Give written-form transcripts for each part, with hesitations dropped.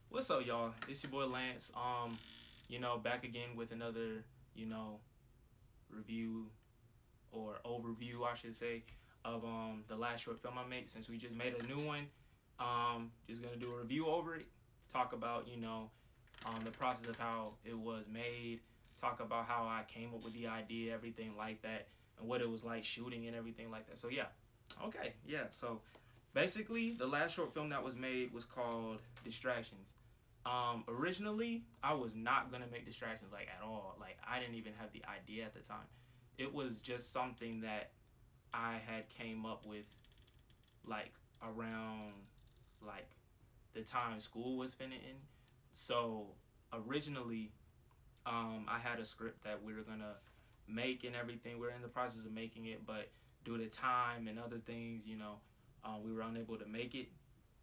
What's up, y'all? It's your boy Lance. Back again with another, review or overview, I should say, of the last short film I made. Since we just made a new one, just gonna do a review over it. Talk about the process of how it was made. Talk about how I came up with the idea, everything like that, and what it was like shooting and everything like that. So yeah, okay, yeah. So basically, the last short film that was made was called Distractions. Originally, I was not gonna make Distractions like at all. Like I didn't even have the idea at the time. It was just something that I had came up with like around like the time school was finishing. So originally, I had a script that we were gonna make and everything. We're in the process of making it, but due to time and other things, we were unable to make it.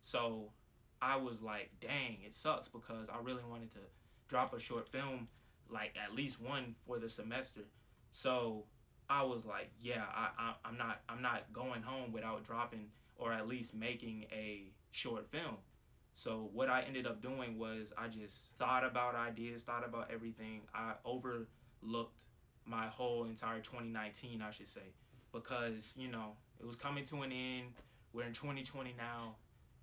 So I was like, dang, it sucks because I really wanted to drop a short film, like at least one for the semester. So I was like, yeah, I'm not going home without dropping or at least making a short film. So what I ended up doing was I just thought about ideas, thought about everything. I overlooked my whole entire 2019, I should say, because it was coming to an end. We're in 2020 now,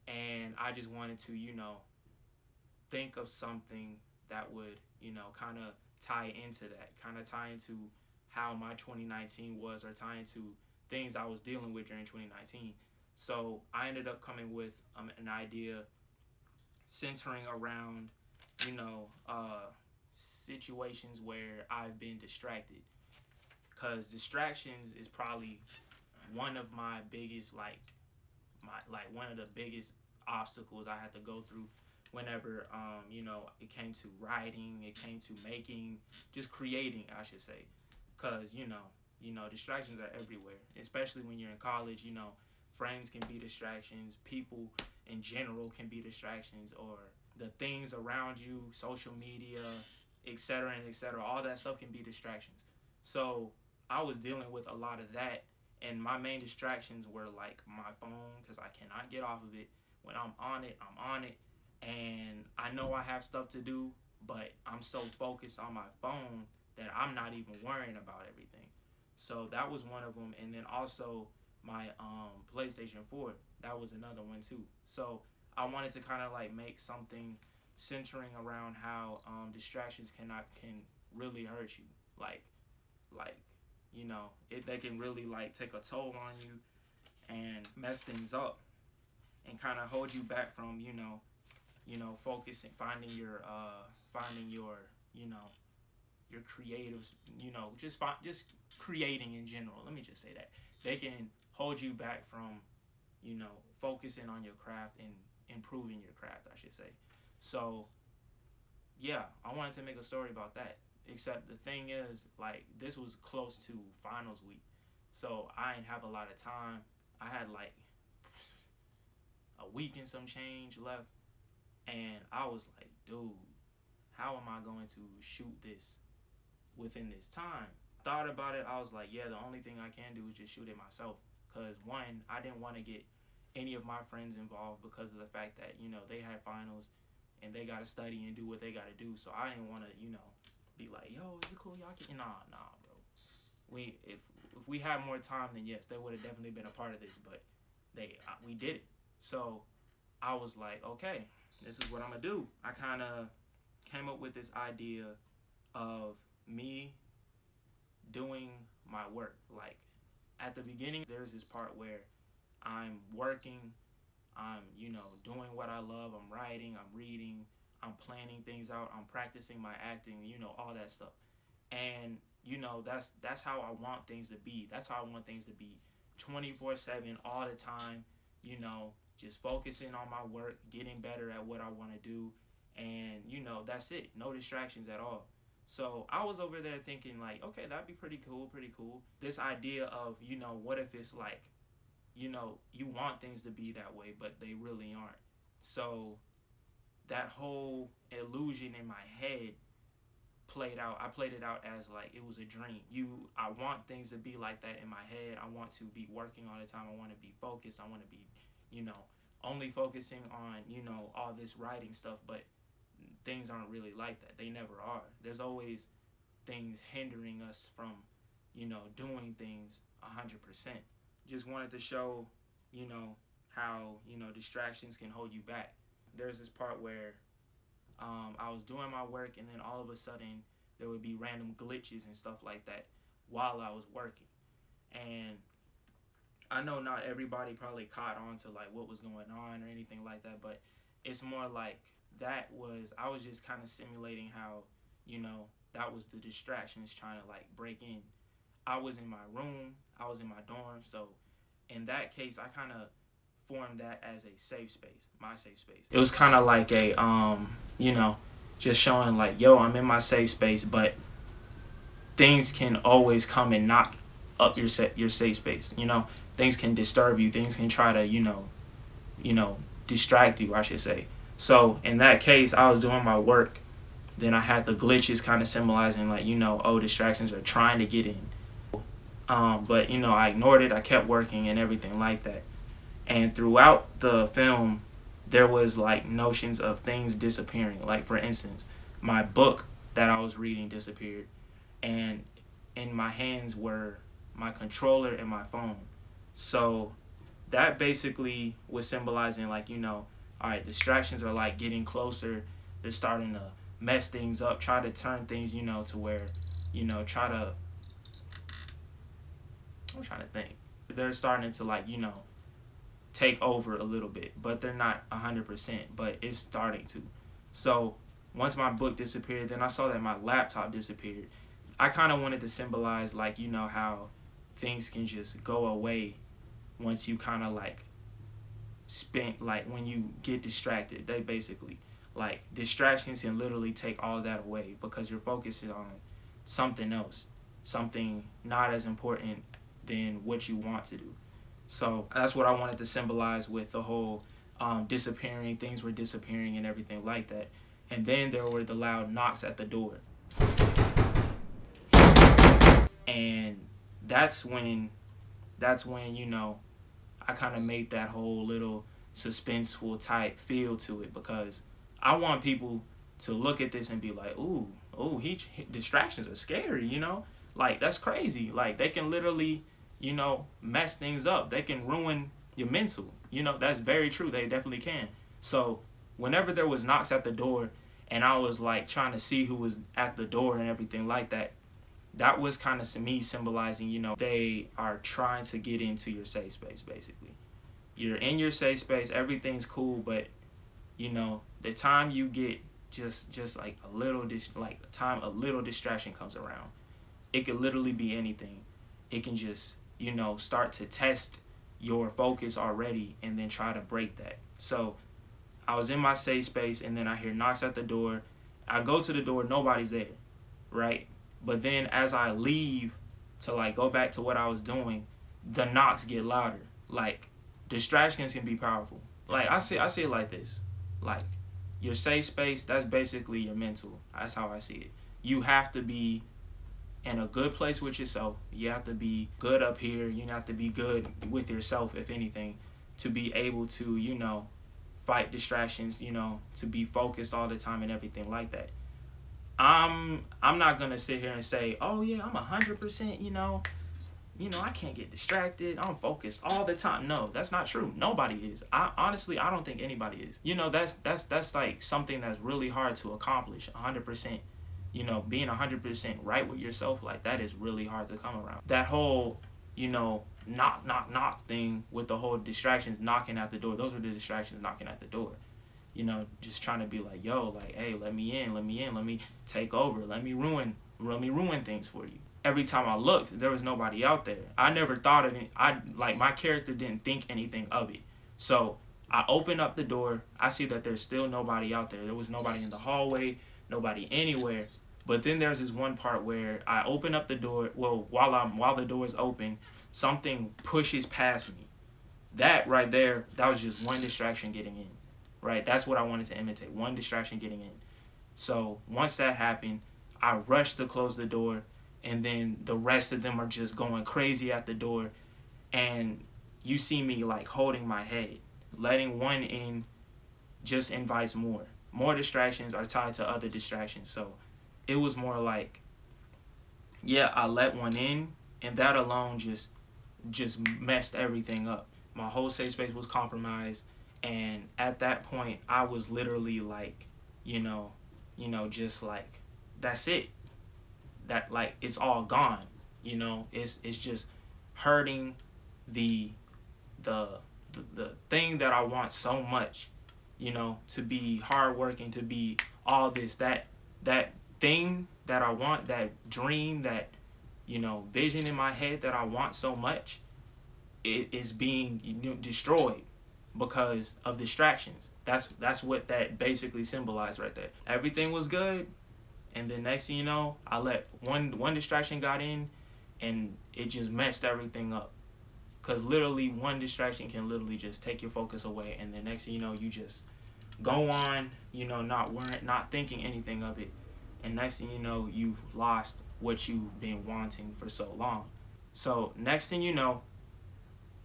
and I just wanted to think of something that would kind of tie into that, kind of tie into how my 2019 was, or tie into things I was dealing with during 2019. So I ended up coming with an idea centering around, you know, situations where I've been distracted. Because distractions is probably one of my biggest, one of the biggest obstacles I had to go through whenever, it came to writing, it came to making, just creating, I should say. Because, distractions are everywhere, especially when you're in college, friends can be distractions, people in general can be distractions, or the things around you, social media, etc. and etc. All that stuff can be distractions. So I was dealing with a lot of that, and my main distractions were like my phone because I cannot get off of it. When I'm on it, I'm on it, and I know I have stuff to do, but I'm so focused on my phone that I'm not even worrying about everything. So that was one of them, and then also my PlayStation 4. That was another one too. So I wanted to kind of like make something centering around how distractions can really hurt you. Like they can really like take a toll on you and mess things up and kind of hold you back from focusing, finding your your creatives, just creating in general. Let me just say that they can hold you back from focusing on your craft and improving your craft, I should say. So yeah, I wanted to make a story about that. Except the thing is, like, this was close to finals week, so I didn't have a lot of time. I had like a week and some change left, and I was like, dude, how am I going to shoot this within this time? Thought about it. I was like, yeah, the only thing I can do is just shoot it myself. Cause one, I didn't want to get any of my friends involved because of the fact that they had finals and they gotta study and do what they gotta do. So I didn't want to be like, yo, is it cool? Y'all can nah, bro. If we had more time, then yes, they would have definitely been a part of this. But we did it. So I was like, okay, this is what I'm gonna do. I kind of came up with this idea of me doing my work. Like at the beginning, there's this part where I'm working, I'm doing what I love. I'm writing, I'm reading, I'm planning things out, I'm practicing my acting, all that stuff. And that's how I want things to be. That's how I want things to be 24/7 all the time, just focusing on my work, getting better at what I want to do, and that's it. No distractions at all. So I was over there thinking like, okay, that'd be pretty cool, pretty cool. This idea of, what if it's like, you want things to be that way, but they really aren't. So that whole illusion in my head played out. I played it out as like it was a dream. I want things to be like that in my head. I want to be working all the time. I want to be focused. I want to be, you know, only focusing on, all this writing stuff, but things aren't really like that. They never are. There's always things hindering us from, doing things 100%. Just wanted to show, how, distractions can hold you back. There's this part where I was doing my work, and then all of a sudden there would be random glitches and stuff like that while I was working. And I know not everybody probably caught on to like what was going on or anything like that, but it's more like I was just kind of simulating how, that was the distractions trying to like break in. I was in my room, I was in my dorm, so in that case I kind of formed that as a safe space, my safe space. It was kind of like a just showing like, yo, I'm in my safe space, but things can always come and knock up your safe space. Things can disturb you. Things can try to distract you, I should say. So in that case, I was doing my work. Then I had the glitches kind of symbolizing like, oh, distractions are trying to get in. But I ignored it. I kept working and everything like that. And throughout the film, there was like notions of things disappearing. Like for instance, my book that I was reading disappeared, and in my hands were my controller and my phone. So that basically was symbolizing like, all right, distractions are like getting closer. They're starting to mess things up, try to turn things, to where, try to, I'm trying to think. They're starting to like, take over a little bit, but they're not 100%, but it's starting to. So once my book disappeared, then I saw that my laptop disappeared. I kind of wanted to symbolize like, how things can just go away once you kind of like like when you get distracted. They basically like distractions can literally take all that away because you're focusing on something else, something not as important than what you want to do. So that's what I wanted to symbolize with the whole disappearing. Things were disappearing and everything like that. And then there were the loud knocks at the door. And that's when I kind of made that whole little suspenseful type feel to it, because I want people to look at this and be like, ooh, distractions are scary, like that's crazy. Like they can literally, mess things up. They can ruin your mental. That's very true. They definitely can. So whenever there was knocks at the door and I was like trying to see who was at the door and everything like that, that was kind of me symbolizing, they are trying to get into your safe space, basically. You're in your safe space, everything's cool, but, the time you get just like a little distraction comes around, it could literally be anything. It can just, start to test your focus already and then try to break that. So I was in my safe space, and then I hear knocks at the door. I go to the door, nobody's there, right? But then as I leave to like go back to what I was doing, the knocks get louder. Like distractions can be powerful. Like I see it like this. Like your safe space, that's basically your mental. That's how I see it. You have to be in a good place with yourself. You have to be good up here. You have to be good with yourself, if anything, to be able to, fight distractions, to be focused all the time and everything like that. I'm not gonna sit here and say, oh yeah, I'm 100%, I can't get distracted. I'm focused all the time. No, that's not true. Nobody is. I honestly don't think anybody is. That's like something that's really hard to accomplish. 100%. Being 100% right with yourself, like that is really hard to come around. That whole, knock thing with the whole distractions knocking at the door. Those were the distractions knocking at the door. Just trying to be like, yo, like, hey, let me in, let me take over, let me ruin things for you. Every time I looked, there was nobody out there. I never thought of it. My character didn't think anything of it. So I open up the door. I see that there's still nobody out there. There was nobody in the hallway, nobody anywhere. But then there's this one part where I open up the door. Well, while the door is open, something pushes past me. That right there, that was just one distraction getting in. Right? That's what I wanted to imitate. One distraction getting in. So once that happened, I rushed to close the door, and then the rest of them are just going crazy at the door. And you see me like holding my head. letting one in just invites more. More distractions are tied to other distractions. So it was more like, yeah, I let one in, and that alone just messed everything up. My whole safe space was compromised, and at that point, I was literally like, just like, that's it. That, like, it's all gone. It's just hurting the the the thing that I want so much, to be hardworking, to be all this, that thing that I want, that dream, that vision in my head that I want so much, it is being destroyed because of distractions. That's what that basically symbolized right there. Everything was good, and then next thing you know, I let one distraction got in, and it just messed everything up. Because literally, one distraction can literally just take your focus away, and then next thing you know, you just go on, not thinking anything of it, and next thing you know, you've lost what you've been wanting for so long. So next thing you know,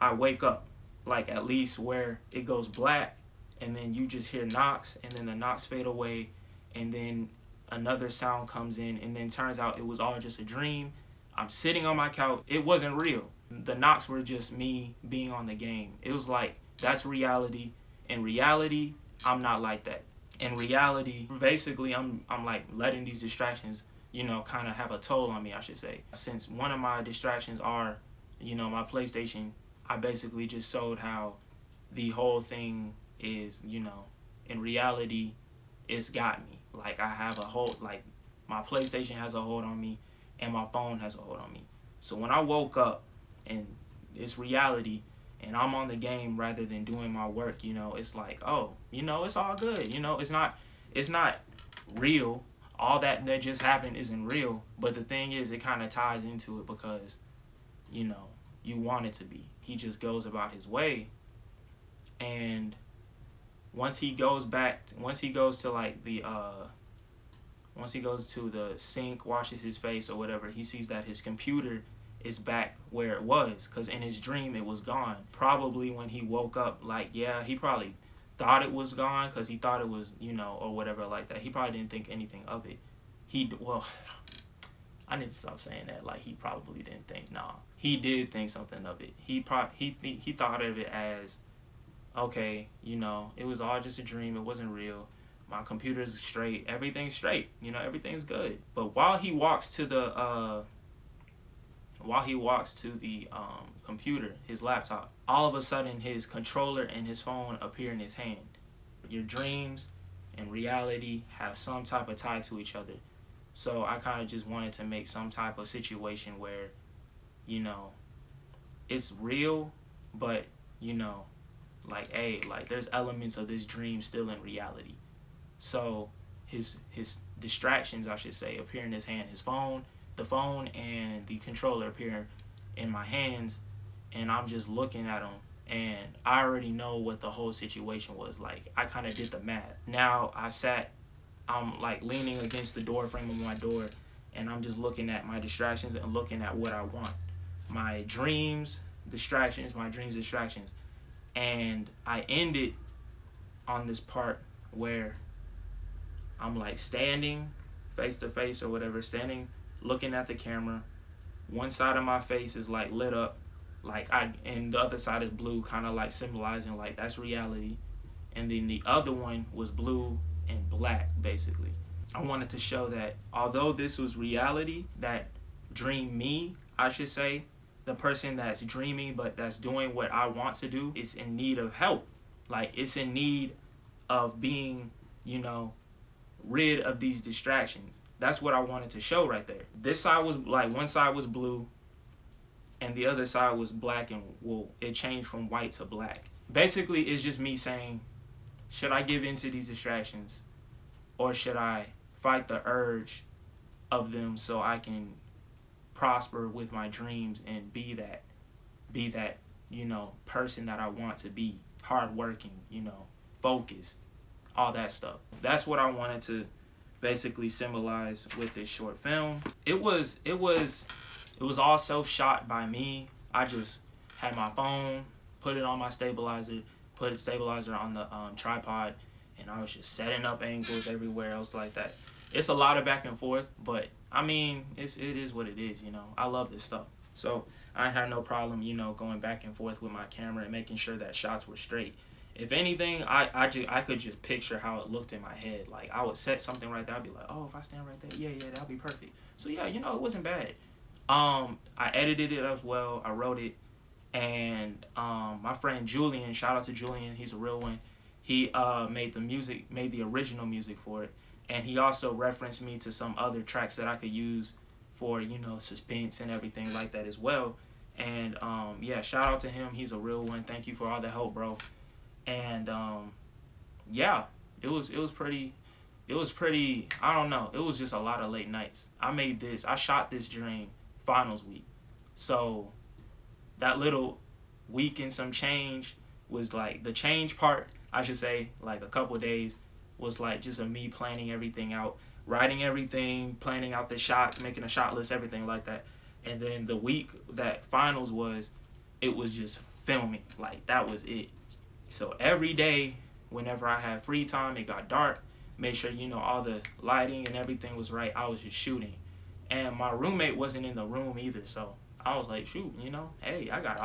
I wake up, like at least where it goes black, and then you just hear knocks, and then the knocks fade away, and then another sound comes in, and then turns out it was all just a dream. I'm sitting on my couch. It wasn't real. The knocks were just me being on the game. It was like, that's reality. In reality, I'm not like that. In reality, basically, I'm like letting these distractions, kind of have a toll on me, I should say. Since one of my distractions are, my PlayStation, I basically just showed how the whole thing is, in reality, it's got me. Like, I have a hold, like, my PlayStation has a hold on me, and my phone has a hold on me. So when I woke up, and it's reality, and I'm on the game rather than doing my work, it's like, oh, it's all good. It's not real. All that just happened isn't real. But the thing is, it kind of ties into it because, you want it to be. He just goes about his way. And once he goes to like once he goes to the sink, washes his face or whatever, he sees that his computer is back where it was, because in his dream it was gone. Probably when he woke up, like, yeah, he probably thought it was gone because he thought it was, or whatever like that. He probably didn't think anything of it. I need to stop saying that. Like, he probably didn't think. Nah, he did think something of it. He thought of it as, okay, it was all just a dream. It wasn't real. My computer's straight. Everything's straight. Everything's good. But while he walks to the computer, his laptop, all of a sudden his controller and his phone appear in his hand. Your dreams and reality have some type of tie to each other. So I kind of just wanted to make some type of situation where, it's real, but, like, hey, like, there's elements of this dream still in reality. So his distractions, I should say, appear in his hand. The phone and the controller appear in my hands, and I'm just looking at them, and I already know what the whole situation was like. I kind of did the math. Now I'm like leaning against the door frame of my door, and I'm just looking at my distractions and looking at what I want. My dreams, distractions, and I ended on this part where I'm like standing face to face or whatever, standing looking at the camera. One side of my face is like lit up, and the other side is blue, kind of like symbolizing like that's reality. And then the other one was blue and black, basically. I wanted to show that although this was reality, that dream me, I should say, the person that's dreaming but that's doing what I want to do, is in need of help. Like, it's in need of being, rid of these distractions. That's what I wanted to show right there. This side was like, one side was blue and the other side was black, and it changed from white to black. Basically, it's just me saying, should I give in to these distractions, or should I fight the urge of them so I can prosper with my dreams and be that person that I want to be, hardworking, focused, all that stuff. That's what I wanted to basically symbolize with this short film. It was all self-shot by me. I just had my phone, put it on my stabilizer, put a stabilizer on the tripod, and I was just setting up angles everywhere else like that. It's a lot of back and forth, but I mean, it is what it is. I love this stuff, so I had no problem, going back and forth with my camera and making sure that shots were straight. If anything, I could just picture how it looked in my head. Like I would set something right there, I'd be like, oh, if I stand right there, yeah, that'll be perfect. So yeah, it wasn't bad. I edited it as well. I wrote it, and my friend Julian, shout out to Julian, he's a real one. He made the music, made the original music for it, and he also referenced me to some other tracks that I could use for suspense and everything like that as well. And yeah, shout out to him. He's a real one. Thank you for all the help, bro. And yeah, it was pretty. I don't know. It was just a lot of late nights. I shot this during finals week, so that little week and some change was like the change part. I should say, like a couple of days was like just a me planning everything out, writing everything, planning out the shots, making a shot list, everything like that. And then the week that finals was, it was just filming. Like that was it. So every day, whenever I had free time, it got dark. Made sure all the lighting and everything was right. I was just shooting, and my roommate wasn't in the room either. So I was like, shoot, hey, I got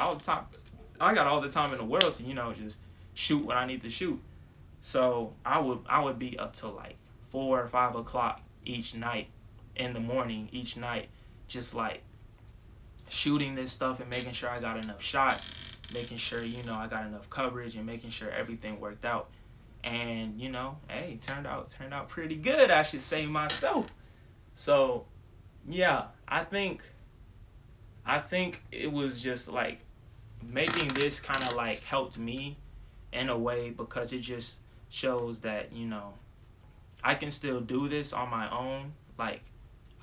all the time. I got all the time in the world to just shoot what I need to shoot. So I would be up to like 4 or 5 o'clock each night, in the morning each night, just like shooting this stuff and making sure I got enough shots, making sure I got enough coverage, and making sure everything worked out. And hey, turned out pretty good, I should say myself. So yeah, I think it was just like making this kind of like helped me in a way, because it just shows that I can still do this on my own. Like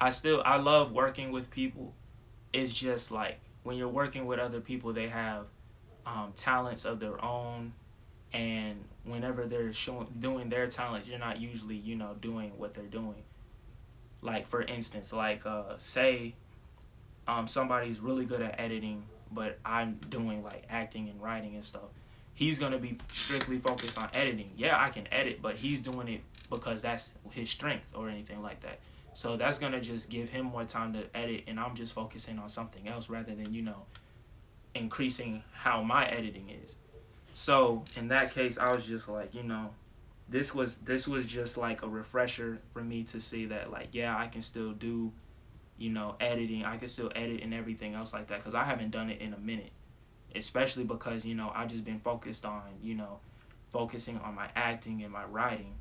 I love working with people. It's just like when you're working with other people, they have talents of their own, and whenever they're doing their talents, you're not usually doing what they're doing. Like for instance, like say somebody's really good at editing, but I'm doing like acting and writing and stuff. He's gonna be strictly focused on editing. Yeah, I can edit, but he's doing it because that's his strength or anything like that. So that's gonna just give him more time to edit, and I'm just focusing on something else rather than increasing how my editing is. So in that case, I was just like, this was just like a refresher for me to see that, like, yeah, I can still do editing. I can still edit and everything else like that, because I haven't done it in a minute, especially because I've just been focused on focusing on my acting and my writing.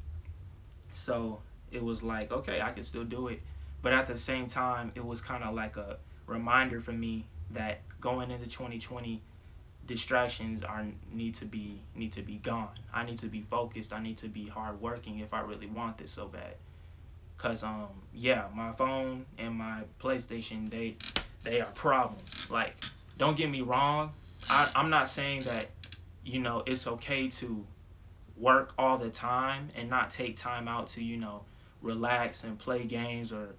So it was like, okay, I can still do it, but at the same time, it was kind of like a reminder for me that going into 2020, distractions need to be gone. I need to be focused. I need to be hardworking if I really want this so bad. Cause yeah, my phone and my PlayStation, they are problems. Like, don't get me wrong, I'm not saying that it's okay to work all the time and not take time out to relax and play games, or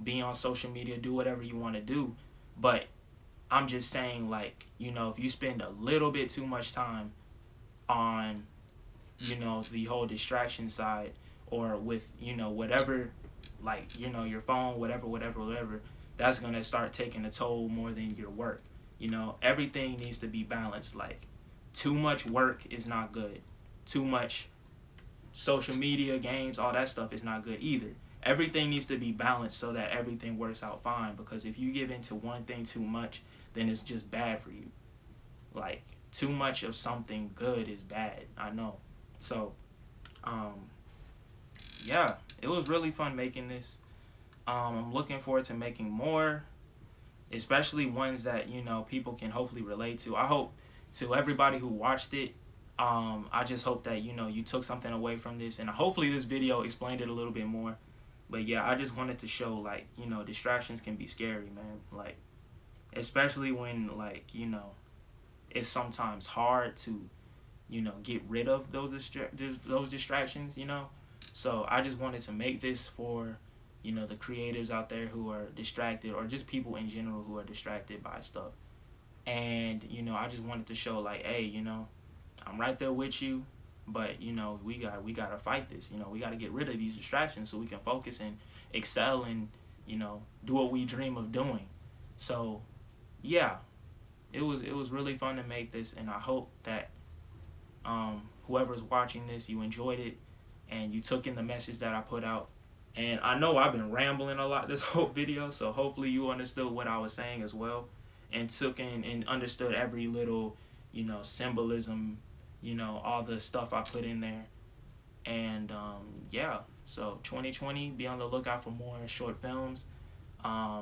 be on social media, do whatever you want to do. But I'm just saying, like, if you spend a little bit too much time on the whole distraction side, or with whatever, like your phone, whatever, that's going to start taking a toll more than your work. Everything needs to be balanced. Like, too much work is not good. Too much social media, games, all that stuff is not good either. Everything needs to be balanced so that everything works out fine, because if you give into one thing too much, then it's just bad for you. Like, too much of something good is bad, I know. So yeah, it was really fun making this. I'm looking forward to making more, especially ones that people can hopefully relate to. I hope, to everybody who watched it, I just hope that you took something away from this, and hopefully this video explained it a little bit more. But yeah, I just wanted to show, like, distractions can be scary, man. Like, especially when, like, it's sometimes hard to get rid of those distractions. So I just wanted to make this for the creatives out there who are distracted, or just people in general who are distracted by stuff. And I just wanted to show, like, hey, I'm right there with you, but we gotta fight this. We gotta get rid of these distractions so we can focus and excel and do what we dream of doing. So yeah, it was really fun to make this, and I hope that whoever's watching this, you enjoyed it and you took in the message that I put out. And I know I've been rambling a lot this whole video, so hopefully you understood what I was saying as well, and took in and understood every little, symbolism, all the stuff I put in there. And yeah, so 2020, be on the lookout for more short films.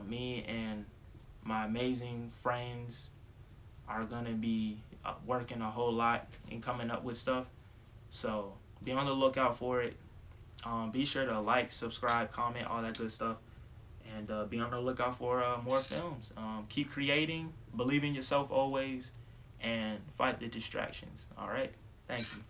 Me and my amazing friends are gonna be working a whole lot and coming up with stuff. So be on the lookout for it. Be sure to like, subscribe, comment, all that good stuff, and be on the lookout for more films. Keep creating, believe in yourself always, and fight the distractions. All right, thank you.